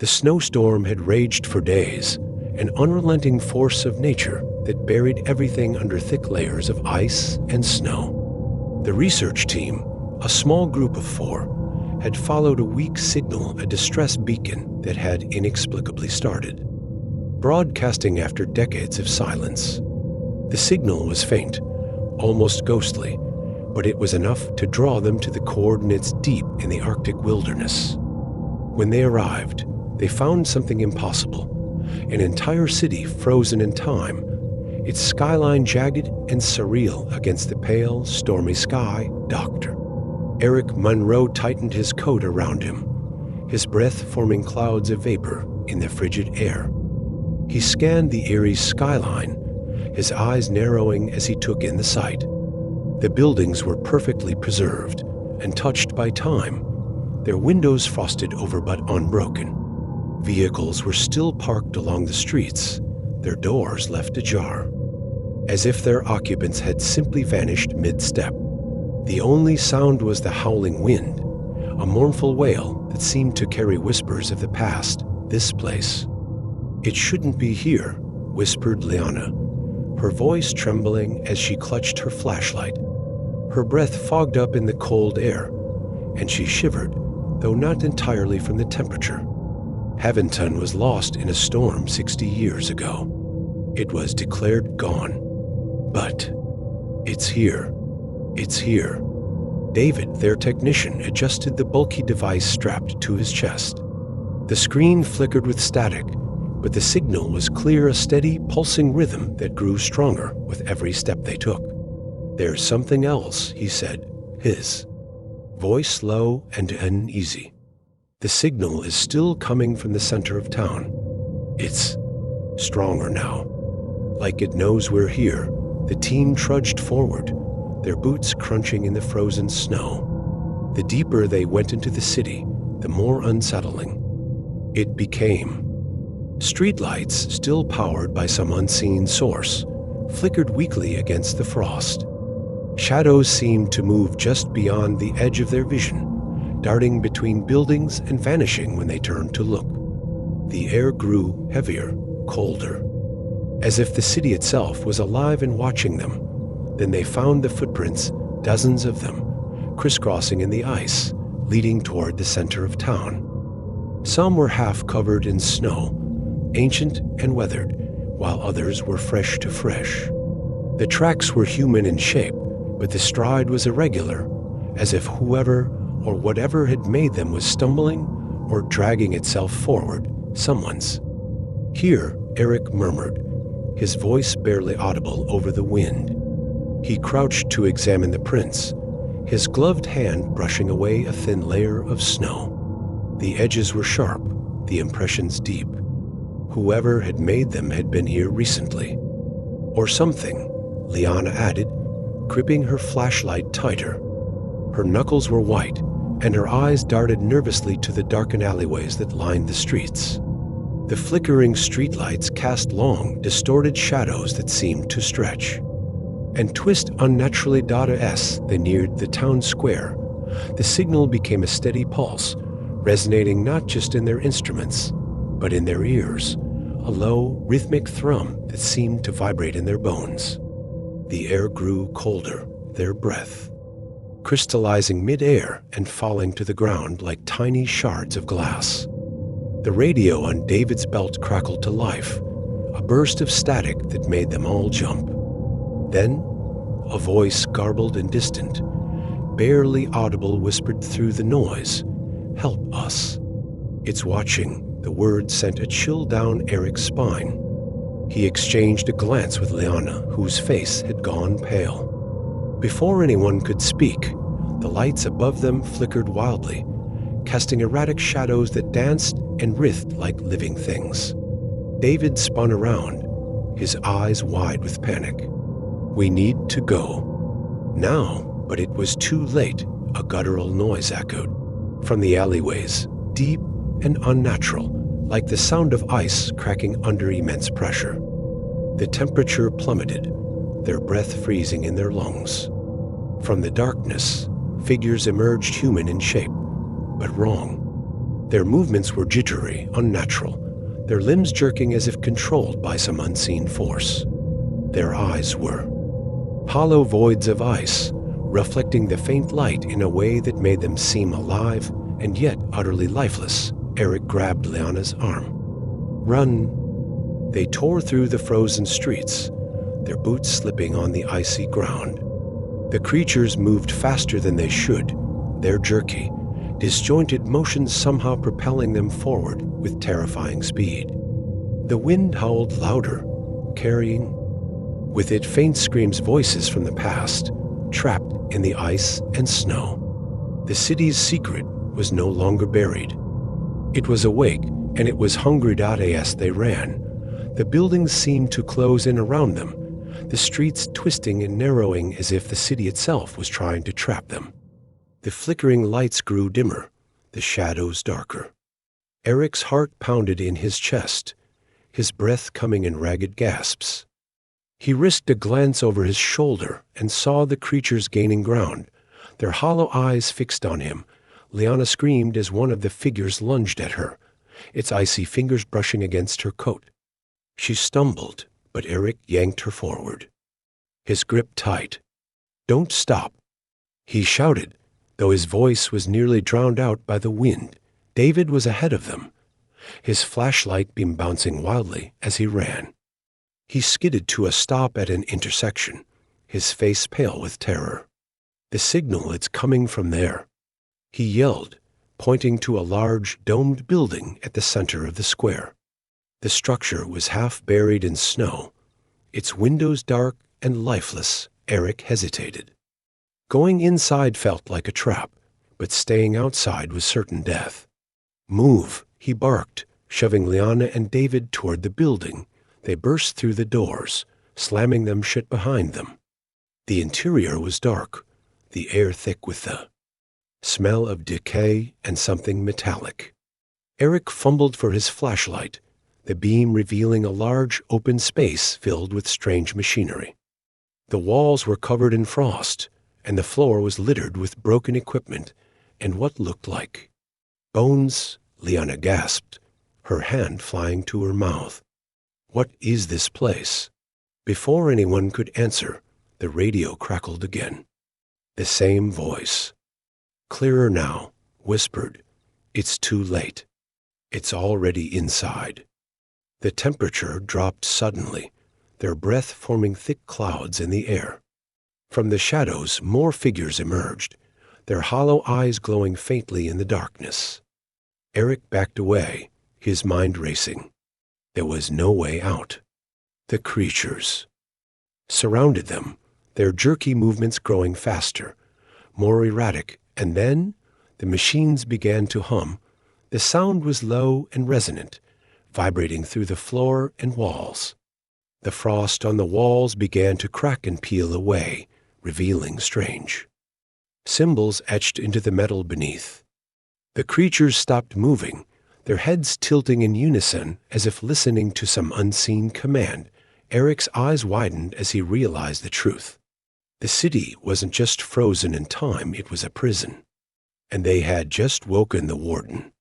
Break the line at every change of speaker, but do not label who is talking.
The snowstorm had raged for days, an unrelenting force of nature that buried everything under thick layers of ice and snow. The research team, a small group of 4, had followed a weak signal, a distress beacon that had inexplicably started, broadcasting after decades of silence. The signal was faint, almost ghostly, but it was enough to draw them to the coordinates deep in the Arctic wilderness. When they arrived, they found something impossible. An entire city frozen in time, its skyline jagged and surreal against the pale, stormy sky. Dr. Eric Monroe tightened his coat around him, his breath forming clouds of vapor in the frigid air. He scanned the eerie skyline, his eyes narrowing as he took in the sight. The buildings were perfectly preserved, untouched by time, their windows frosted over but unbroken. Vehicles were still parked along the streets, their doors left ajar, as if their occupants had simply vanished mid-step. The only sound was the howling wind, a mournful wail that seemed to carry whispers of the past. This place. "It shouldn't be here," whispered Liana, her voice trembling as she clutched her flashlight. Her breath fogged up in the cold air, and she shivered, though not entirely from the temperature. Haventon was lost in a storm 60 years ago. It was declared gone. But it's here. It's here. David, their technician, adjusted the bulky device strapped to his chest. The screen flickered with static, but the signal was clear, a steady, pulsing rhythm that grew stronger with every step they took. "There's something else," he said, his voice low and uneasy. "The signal is still coming from the center of town. It's stronger now. Like it knows we're here." The team trudged forward, their boots crunching in the frozen snow. The deeper they went into the city, the more unsettling it became. Streetlights, still powered by some unseen source, flickered weakly against the frost. Shadows seemed to move just beyond the edge of their vision, darting between buildings and vanishing when they turned to look. The air grew heavier, colder, as if the city itself was alive and watching them. Then they found the footprints, dozens of them, crisscrossing in the ice, leading toward the center of town. Some were half covered in snow, ancient and weathered, while others were fresh to fresh. The tracks were human in shape, but the stride was irregular, as if whoever or whatever had made them was stumbling or dragging itself forward, someone's. "Here," Eric murmured, his voice barely audible over the wind. He crouched to examine the prints, his gloved hand brushing away a thin layer of snow. The edges were sharp, the impressions deep. Whoever had made them had been here recently. Or something, Liana added, gripping her flashlight tighter. Her knuckles were white, and her eyes darted nervously to the darkened alleyways that lined the streets. The flickering streetlights cast long, distorted shadows that seemed to stretch and twist unnaturally. As they neared the town square, the signal became a steady pulse, resonating not just in their instruments, but in their ears, a low, rhythmic thrum that seemed to vibrate in their bones. The air grew colder, their breath crystallizing mid-air and falling to the ground like tiny shards of glass. The radio on David's belt crackled to life, a burst of static that made them all jump. Then, a voice, garbled and distant, barely audible, whispered through the noise, "Help us." "It's watching." The word sent a chill down Eric's spine. He exchanged a glance with Liana, whose face had gone pale. Before anyone could speak, the lights above them flickered wildly, casting erratic shadows that danced and writhed like living things. David spun around, his eyes wide with panic. "We need to go." Now, but it was too late, a guttural noise echoed from the alleyways, deep and unnatural, like the sound of ice cracking under immense pressure. The temperature plummeted, their breath freezing in their lungs. From the darkness, figures emerged, human in shape, but wrong. Their movements were jittery, unnatural, their limbs jerking as if controlled by some unseen force. Their eyes were hollow voids of ice, reflecting the faint light in a way that made them seem alive and yet utterly lifeless. Eric grabbed Liana's arm. "Run!" They tore through the frozen streets, their boots slipping on the icy ground. The creatures moved faster than they should, their jerky, disjointed motions somehow propelling them forward with terrifying speed. The wind howled louder, carrying with it faint screams, voices from the past, trapped in the ice and snow. The city's secret was no longer buried. It was awake, and it was hungry. As they ran, the buildings seemed to close in around them, the streets twisting and narrowing as if the city itself was trying to trap them. The flickering lights grew dimmer, the shadows darker. Eric's heart pounded in his chest, his breath coming in ragged gasps. He risked a glance over his shoulder and saw the creatures gaining ground, their hollow eyes fixed on him. Liana screamed as one of the figures lunged at her, its icy fingers brushing against her coat. She stumbled, but Eric yanked her forward, his grip tight. "Don't stop," he shouted, though his voice was nearly drowned out by the wind. David was ahead of them, his flashlight beam bouncing wildly as he ran. He skidded to a stop at an intersection, his face pale with terror. "The signal, it's coming from there," he yelled, pointing to a large, domed building at the center of the square. The structure was half buried in snow, its windows dark and lifeless. Eric hesitated. Going inside felt like a trap, but staying outside was certain death. "Move," he barked, shoving Liana and David toward the building. They burst through the doors, slamming them shut behind them. The interior was dark, the air thick with the smell of decay and something metallic. Eric fumbled for his flashlight, the beam revealing a large open space filled with strange machinery. The walls were covered in frost, and the floor was littered with broken equipment and what looked like bones. Liana gasped, her hand flying to her mouth. "What is this place?" Before anyone could answer, the radio crackled again. The same voice, clearer now, whispered, "It's too late. It's already inside." The temperature dropped suddenly, their breath forming thick clouds in the air. From the shadows, more figures emerged, their hollow eyes glowing faintly in the darkness. Eric backed away, his mind racing. There was no way out. The creatures surrounded them, their jerky movements growing faster, more erratic, and then the machines began to hum. The sound was low and resonant, vibrating through the floor and walls. The frost on the walls began to crack and peel away, revealing strange symbols etched into the metal beneath. The creatures stopped moving, their heads tilting in unison as if listening to some unseen command. Eric's eyes widened as he realized the truth. The city wasn't just frozen in time, it was a prison. And they had just woken the warden.